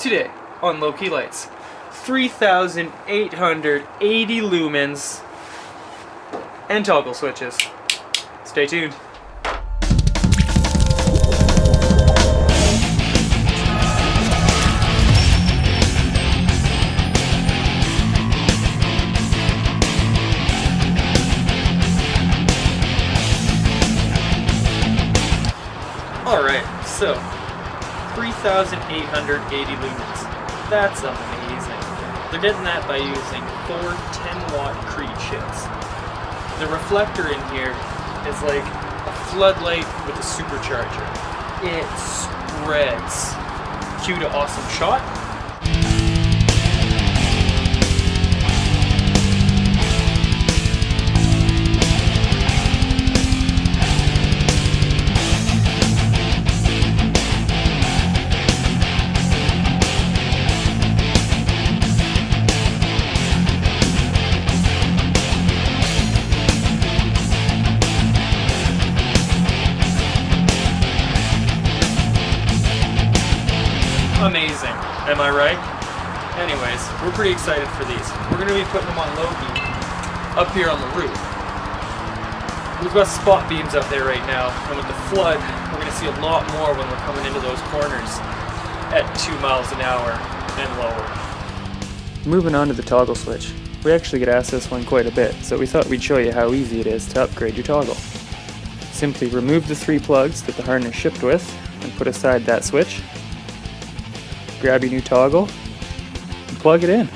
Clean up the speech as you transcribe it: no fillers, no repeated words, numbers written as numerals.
Today on Loki Lights, 3,880 lumens and toggle switches. Stay tuned. Alright, so 3,880 lumens. That's amazing. They're getting that by using 4 10-watt Creed chips. The reflector in here is like a floodlight with a supercharger. It spreads. Cue to awesome shot. Amazing, am I right? Anyways, we're pretty excited for these. We're going to be putting them on Loki up here on the roof. We've got spot beams up there right now, and with the flood, we're going to see a lot more when we're coming into those corners at 2 miles an hour and lower. Moving on to the toggle switch. We actually get asked this one quite a bit, so we thought we'd show you how easy it is to upgrade your toggle. Simply remove the 3 plugs that the harness shipped with, and put aside that switch. Grab your new toggle and plug it in.